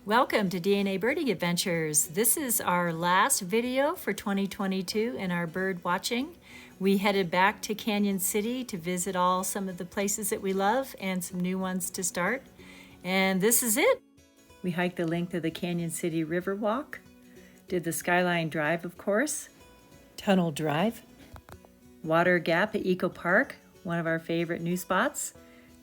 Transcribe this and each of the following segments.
Welcome to DNA Birding Adventures. This is our last video for 2022 in our bird watching. We headed back to Canon City to visit some of the places that we love and some new ones to start. And this is it. We hiked the length of the Canon City River Walk, did the Skyline Drive, of course, Tunnel Drive, Water Gap at Eco Park, one of our favorite new spots,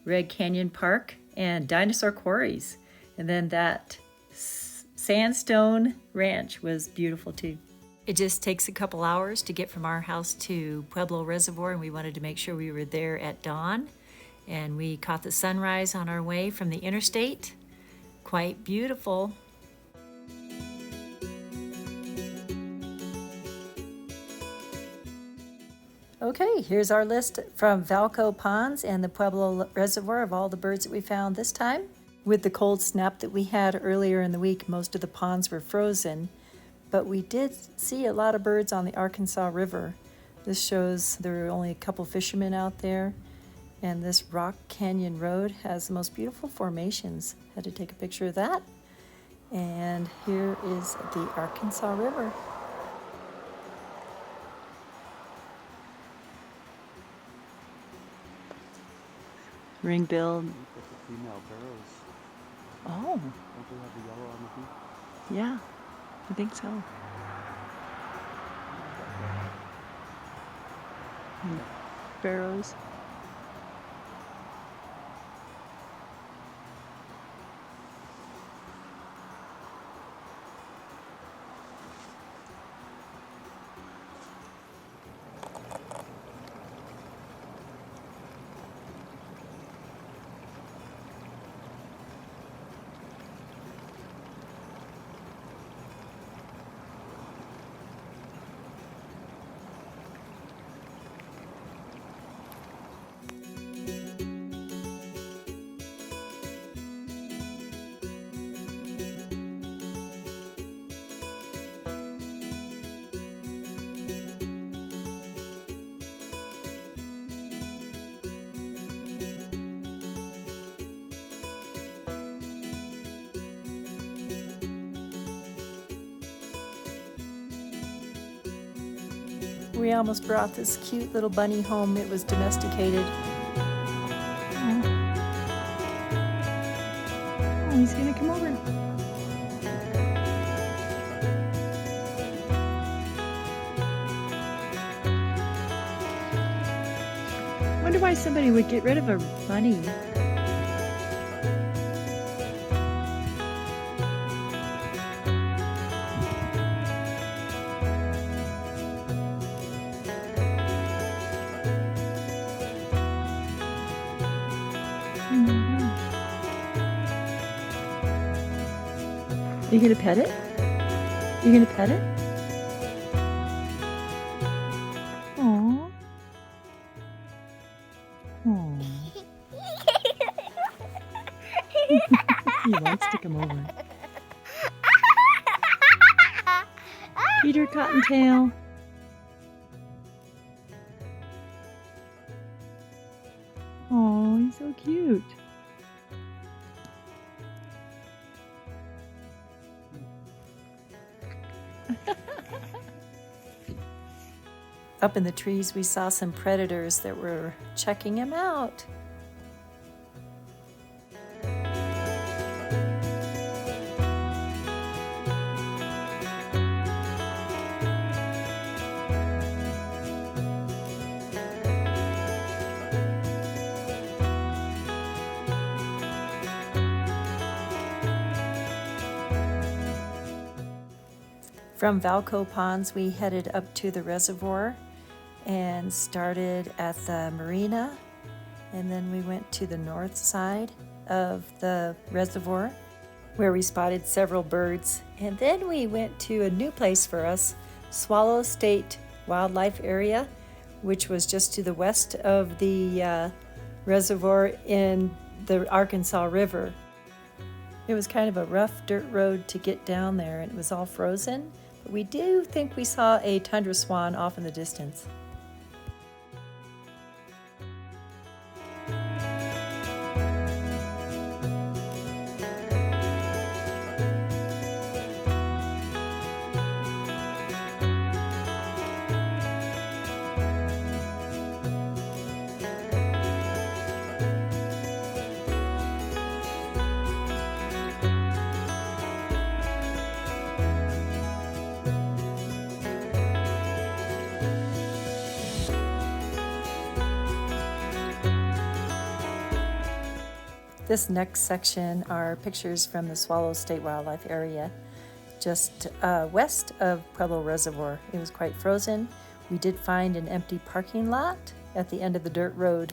Red Canyon Park, and Dinosaur Quarries. And then that Sandstone Ranch was beautiful too. It just takes a couple hours to get from our house to Pueblo Reservoir, and we wanted to make sure we were there at dawn. And we caught the sunrise on our way from the interstate. Quite beautiful. Okay, here's our list from Valco Ponds and the Pueblo Reservoir of all the birds that we found this time. With the cold snap that we had earlier in the week, most of the ponds were frozen, but we did see a lot of birds on the Arkansas River. This shows there are only a couple fishermen out there, and this Rock Canyon Road has the most beautiful formations. Had to take a picture of that. And here is the Arkansas River. Ring-billed. Female barrows. Oh. Don't they have the yellow on the beak? Yeah, I think so. Barrows. We almost brought this cute little bunny home. It was domesticated. Oh, he's gonna come over. Wonder why somebody would get rid of a bunny. Are you gonna pet it? You gonna pet it? Aww. Aww. He wants to come over. Peter Cottontail. Oh, he's so cute. Up in the trees, we saw some predators that were checking him out. From Valco Ponds, we headed up to the reservoir and started at the marina, and then we went to the north side of the reservoir where we spotted several birds, and then we went to a new place for us, Swallow State Wildlife Area, which was just to the west of the reservoir in the Arkansas River. It was kind of a rough dirt road to get down there, and it was all frozen, but we do think we saw a tundra swan off in the distance. This next section are pictures from the Swallow State Wildlife Area, just west of Pueblo Reservoir. It was quite frozen. We did find an empty parking lot at the end of the dirt road.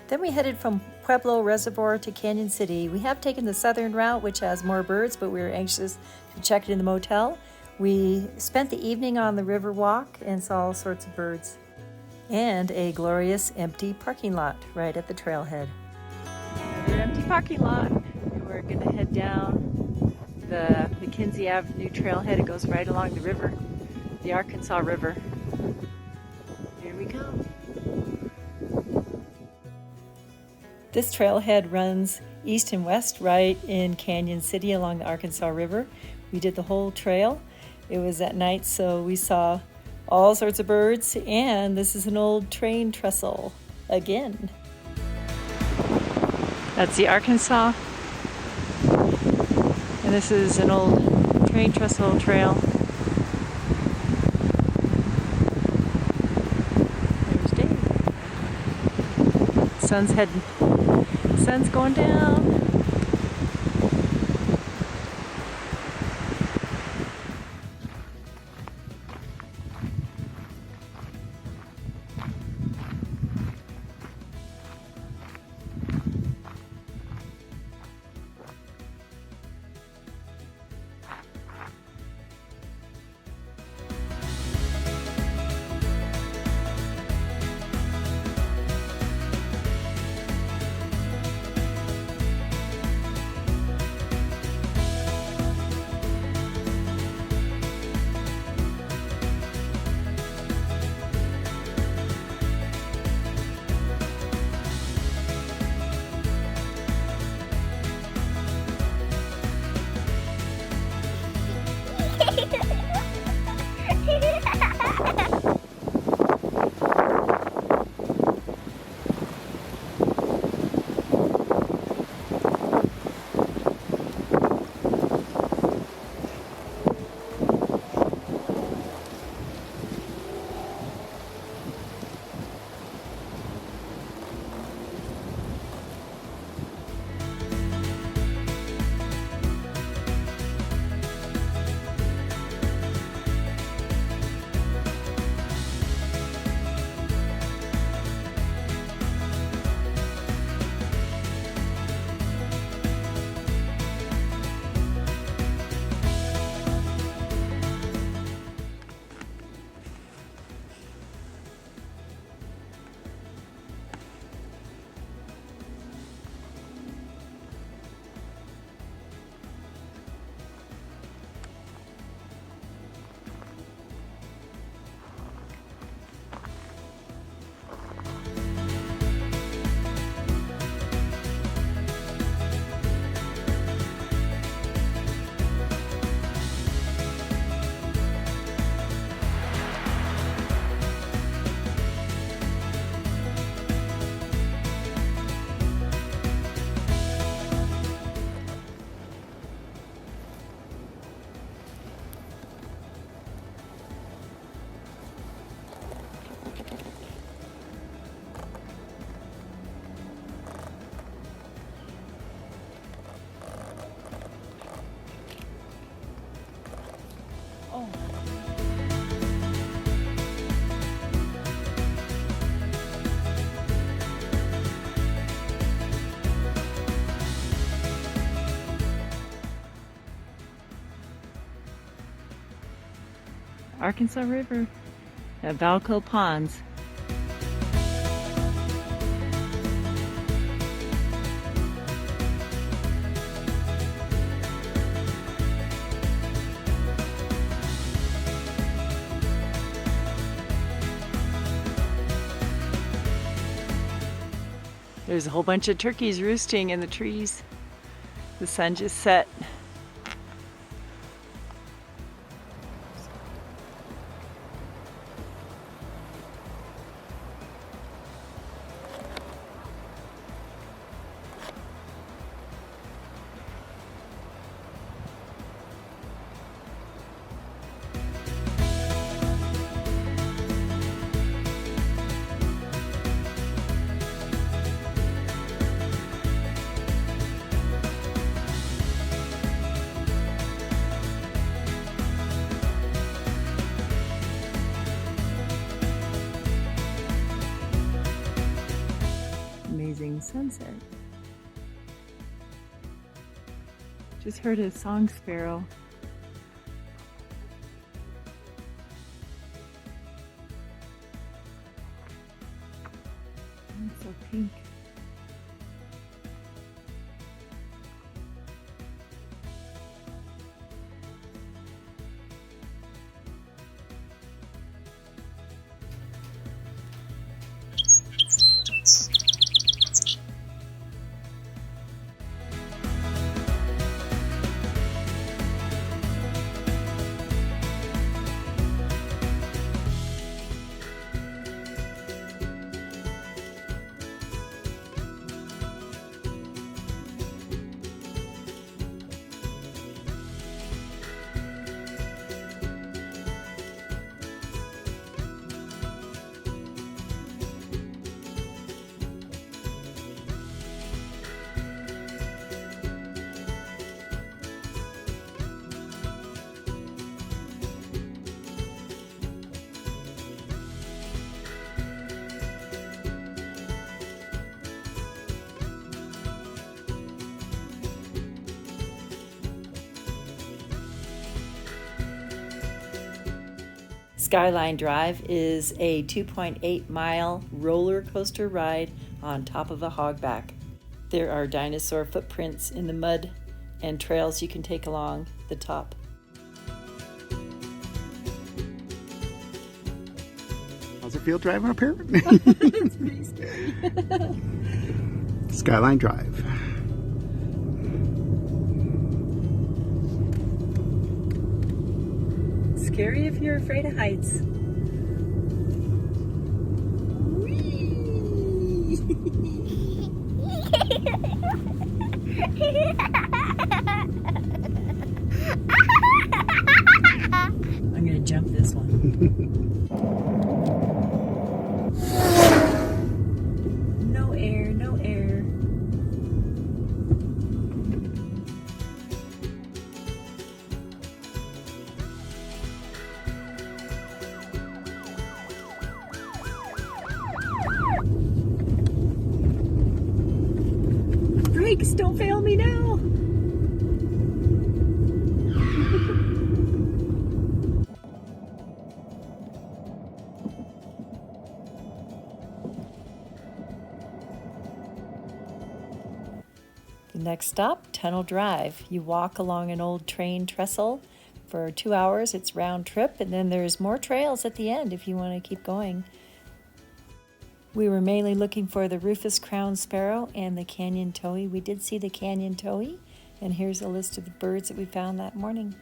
Then we headed from Pueblo Reservoir to Canon City. We have taken the southern route, which has more birds, but we were anxious to check it in the motel. We spent the evening on the river walk and saw all sorts of birds. And a glorious empty parking lot right at the trailhead. Another empty parking lot. And we're gonna head down the McKenzie Avenue trailhead. It goes right along the river, the Arkansas River. Here we go. This trailhead runs east and west right in Canon City along the Arkansas River. We did the whole trail. It was at night, so we saw all sorts of birds, and this is an old train trestle again. That's the Arkansas, and this is an old train trestle trail. There's Dave. Sun's going down. Arkansas River at Valco Ponds. There's a whole bunch of turkeys roosting in the trees. The sun just set. Amazing sunset. Just heard a song sparrow. It's so pink. Skyline Drive is a 2.8-mile roller coaster ride on top of a hogback. There are dinosaur footprints in the mud and trails you can take along the top. How's it feel driving up here? It's pretty scary. Skyline Drive. Scary if you're afraid of heights. I'm gonna jump this one. No air, no air. Brakes, don't fail me now. The next stop, Tunnel Drive. You walk along an old train trestle for 2 hours. It's round trip, and then there's more trails at the end if you want to keep going. We were mainly looking for the rufous crowned sparrow and the canyon towhee. We did see the canyon towhee, and here's a list of the birds that we found that morning.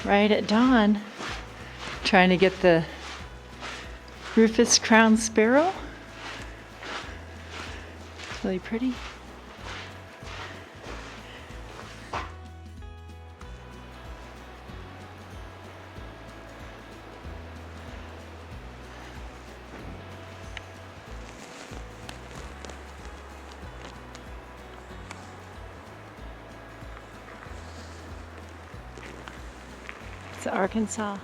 Right at dawn, trying to get the rufous crowned sparrow. It's really pretty. Arkansas.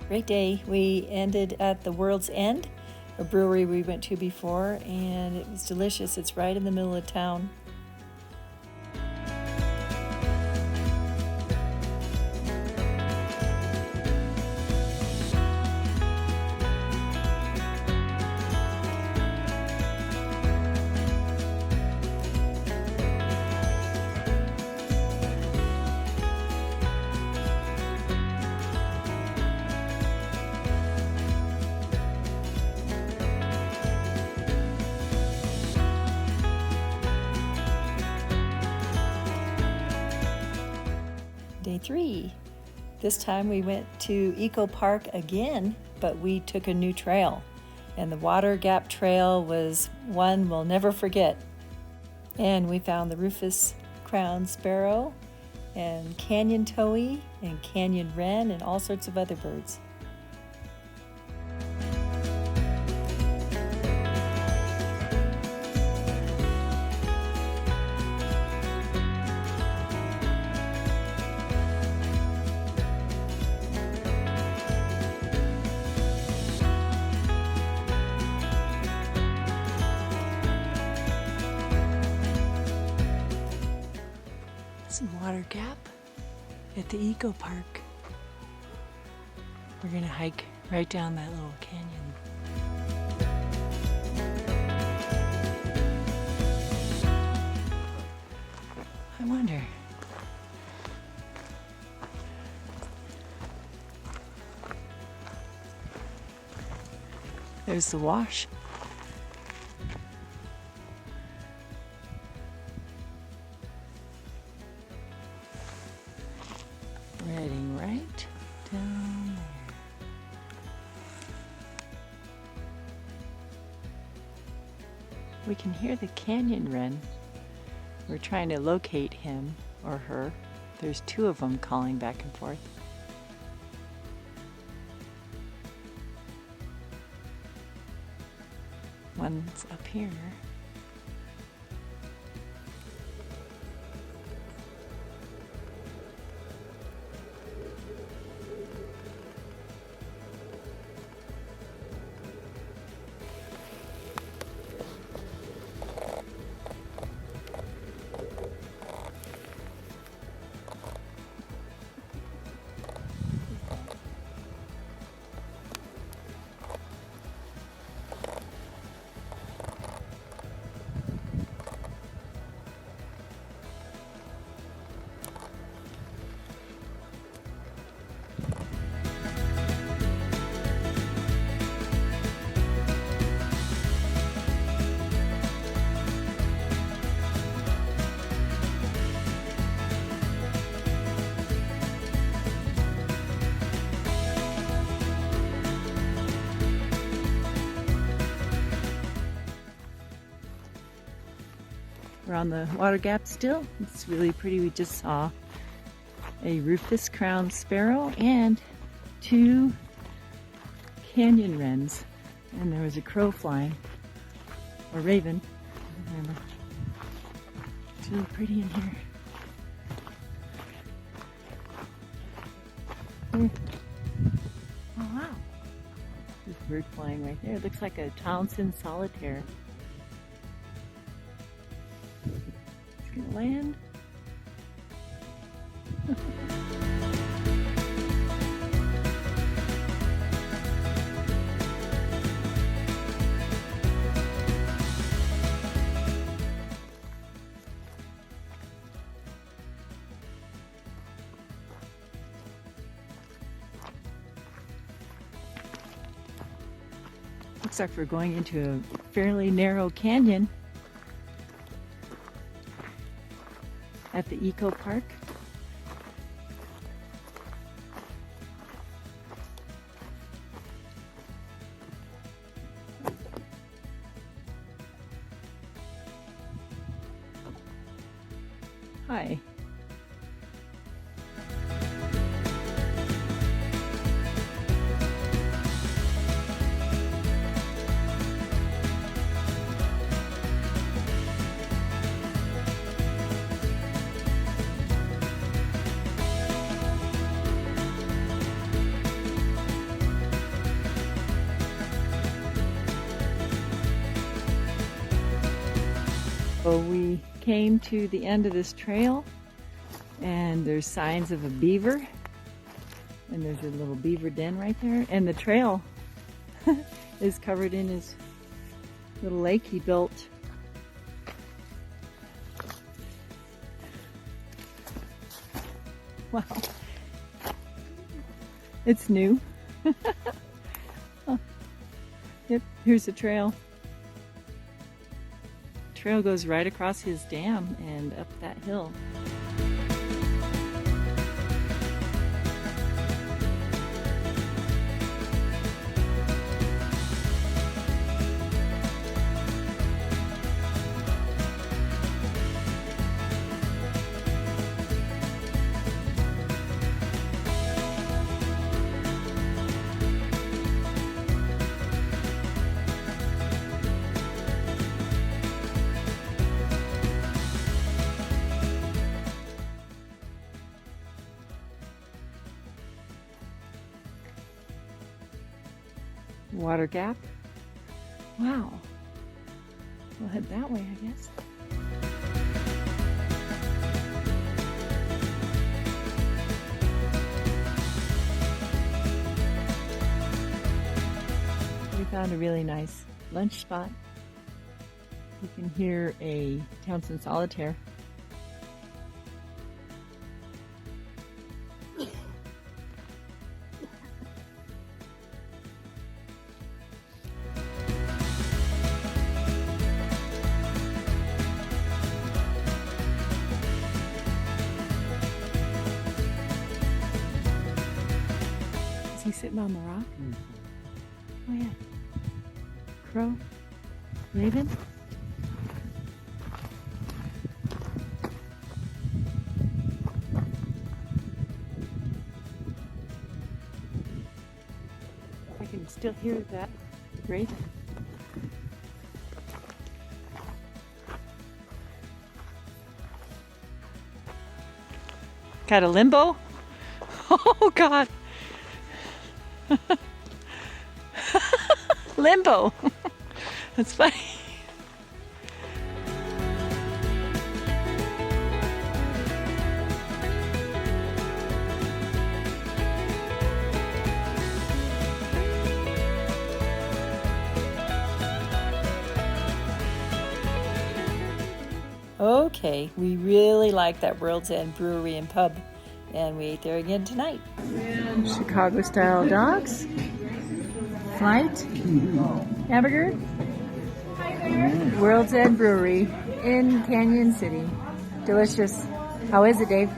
Great day. We ended at the World's End, a brewery we went to before, and it was delicious. It's right in the middle of town. Day 3. This time we went to Eco Park again, but we took a new trail. And the Water Gap Trail was one we'll never forget. And we found the Rufous Crowned Sparrow and Canyon Towhee and Canyon Wren and all sorts of other birds. Some water gap at the Eco Park. We're gonna hike right down that little canyon. I wonder. There's the wash. Heading right down there. We can hear the canyon wren. We're trying to locate him or her. There's 2 of them calling back and forth. One's up here. We're on the water gap still. It's really pretty. We just saw a rufous crowned sparrow and 2 canyon wrens. And there was a crow flying, or raven. I don't remember. It's really pretty in here. Here. Oh wow. There's a bird flying right there. It looks like a Townsend solitaire. It's gonna land. Looks like we're going into a fairly narrow canyon at the Eco Park. Hi. So we came to the end of this trail and there's signs of a beaver, and there's a little beaver den right there, and the trail is covered in his little lake he built. Wow, it's new. Oh. Yep, here's the trail. Trail goes right across his dam and up that hill. Water gap. Wow. We'll head that way, I guess. We found a really nice lunch spot. You can hear a Townsend solitaire. Is he sitting on the rock? Oh yeah. Crow? Raven? I can still hear that raven. Got a limbo? Oh God. Limbo. That's funny. Okay, we really like that World's End Brewery and Pub, and we ate there again tonight. Chicago style dogs. Flight. Hamburger. World's End Brewery in Canon City. Delicious. How is it, Dave?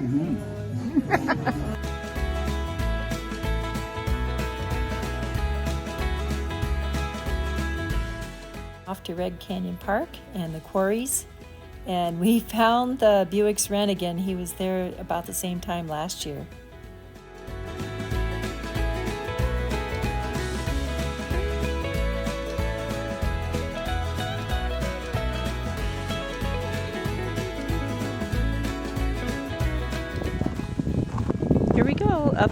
Off to Red Canyon Park and the quarries And we found the Buick's Wren again. He was there about the same time last year. Here we go, up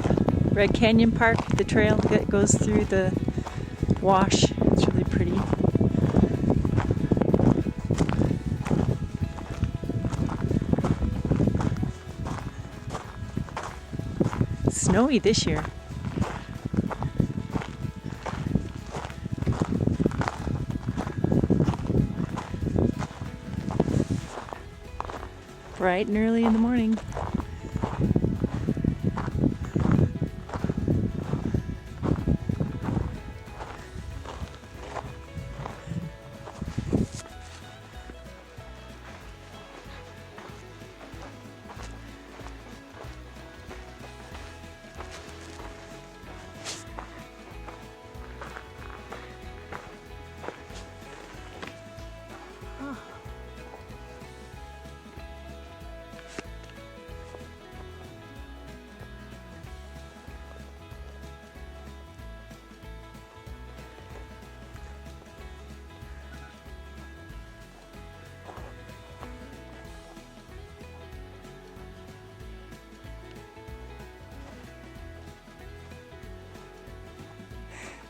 Red Canyon Park, the trail that goes through the wash. It's really pretty. Snowy this year. Bright and early in the morning.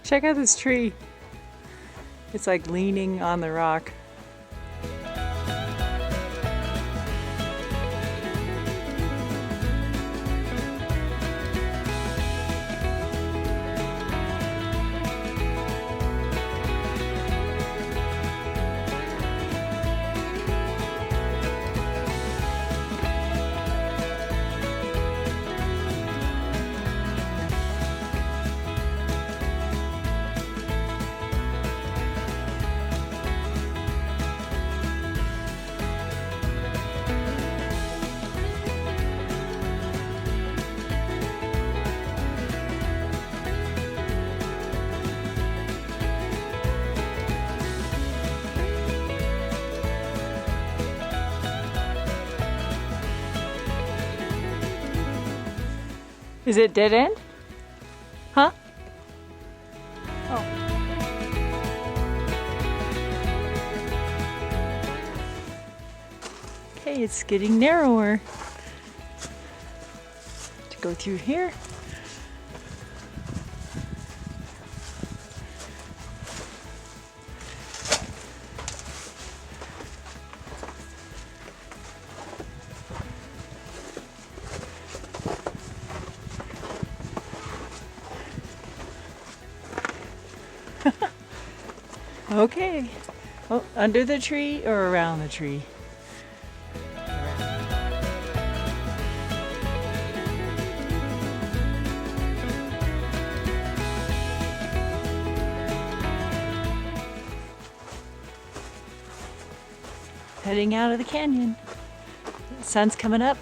Check out this tree. It's like leaning on the rock. Is it dead end? Huh? Oh. Okay, it's getting narrower. To go through here. Okay. Oh, under the tree or around the tree? Heading out of the canyon. The sun's coming up.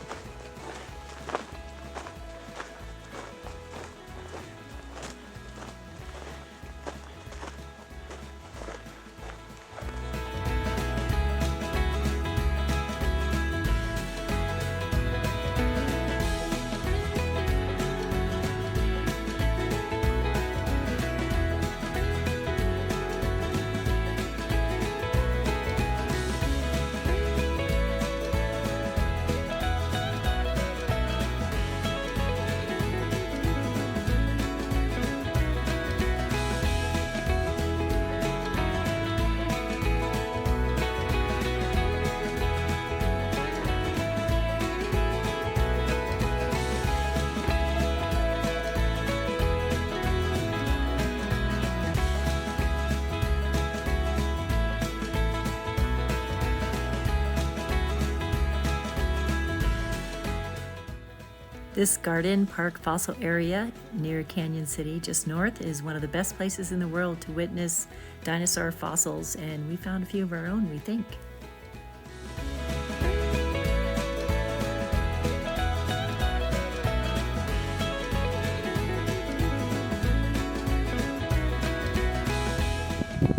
This garden park fossil area near Canon City, just north, is one of the best places in the world to witness dinosaur fossils, and we found a few of our own, we think.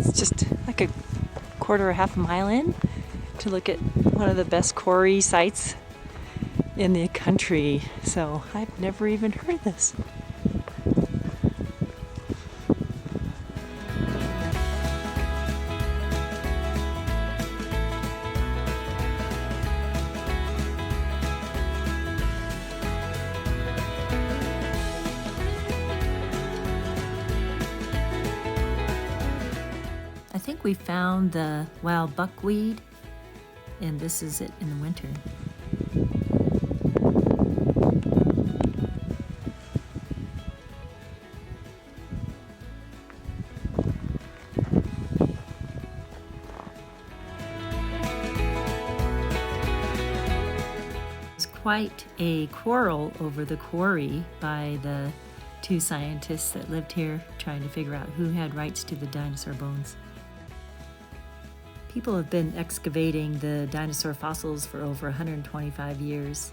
It's just like a quarter or half a mile in to look at one of the best quarry sites in the country. So I've never even heard of this. I think we found the wild buckwheat, and this is it in the winter. There's quite a quarrel over the quarry by the two scientists that lived here, trying to figure out who had rights to the dinosaur bones. People have been excavating the dinosaur fossils for over 125 years,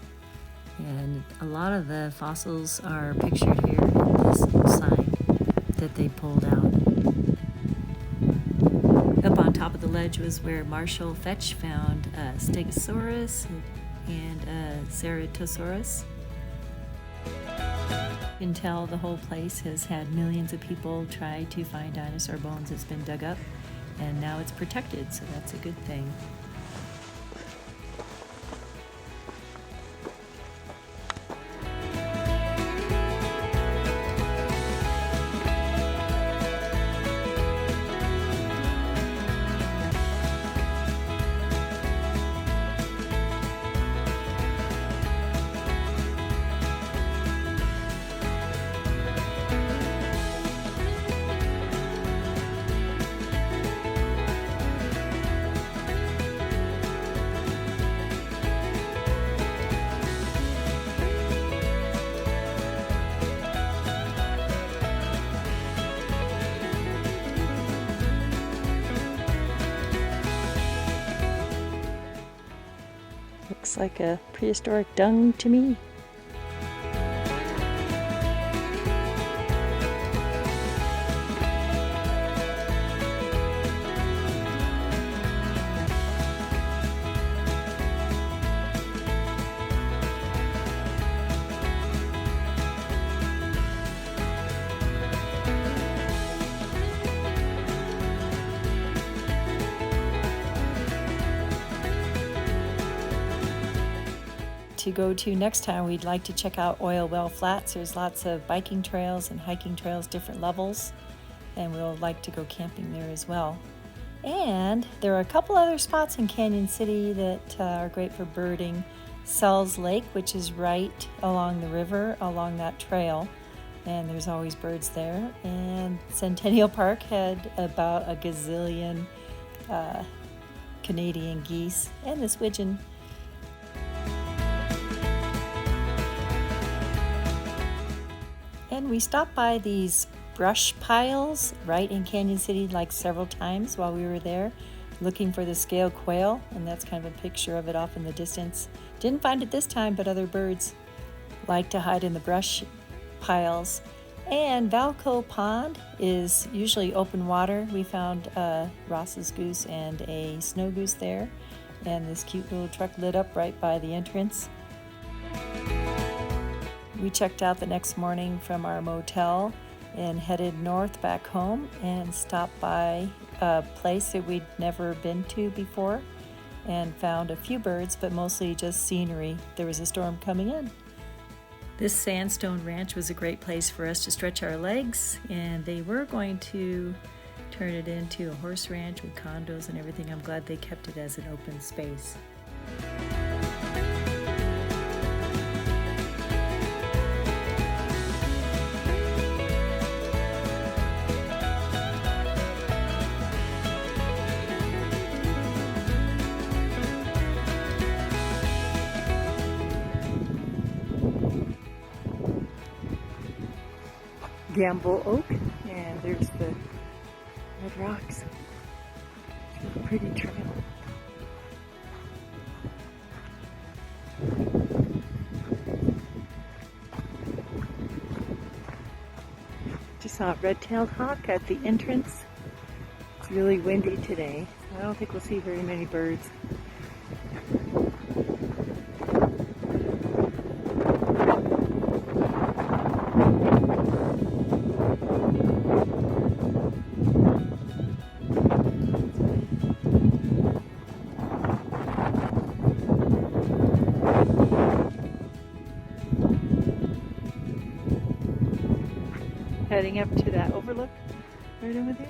and a lot of the fossils are pictured here in this little sign that they pulled out. Up on top of the ledge was where Marshall Fetch found a Stegosaurus and a Ceratosaurus. You can tell the whole place has had millions of people try to find dinosaur bones that's been dug up. And now it's protected, so that's a good thing. Looks like a prehistoric dung to me. To go to next time, we'd like to check out Oil Well Flats. There's lots of biking trails and hiking trails, different levels, and we'll like to go camping there as well. And there are a couple other spots in Canon City that are great for birding. Sells Lake, which is right along the river, along that trail, and there's always birds there. And Centennial Park had about a gazillion Canadian geese, and this widgeon. And we stopped by these brush piles right in Canon City like several times while we were there, looking for the scaled quail, and that's kind of a picture of it off in the distance. Didn't find it this time, but other birds like to hide in the brush piles. And Valco Pond is usually open water. We found Ross's goose and a snow goose there, and this cute little truck lit up right by the entrance. We checked out the next morning from our motel and headed north back home and stopped by a place that we'd never been to before and found a few birds, but mostly just scenery. There was a storm coming in. This Sandstone Ranch was a great place for us to stretch our legs, and they were going to turn it into a horse ranch with condos and everything. I'm glad they kept it as an open space. Gamble Oak, and there's the red rocks. It's a pretty trail. Just saw a red-tailed hawk at the entrance. It's really windy today, so I don't think we'll see very many birds. Heading up to that overlook right over there.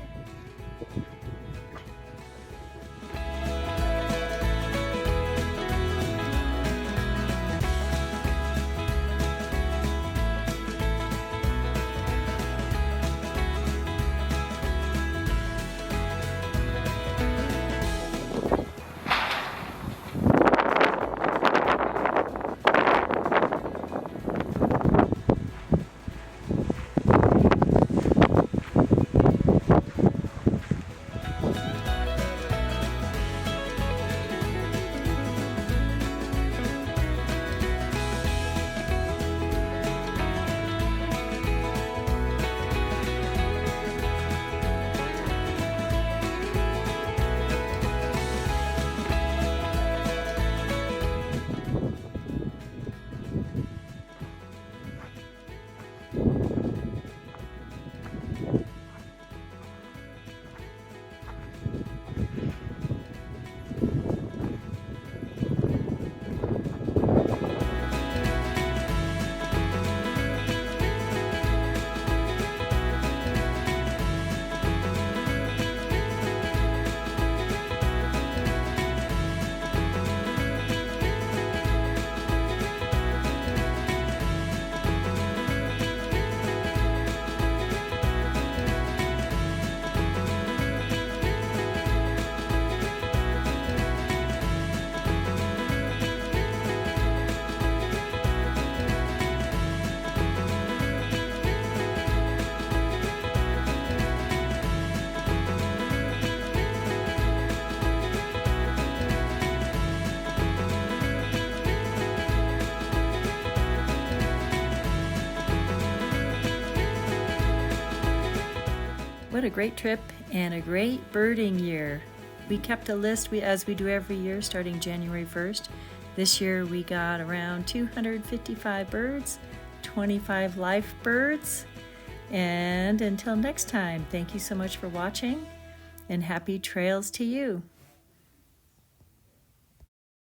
What a great trip and a great birding year. We kept a list as we do every year starting January 1st. This year we got around 255 birds, 25 live birds. And until next time, thank you so much for watching and happy trails to you.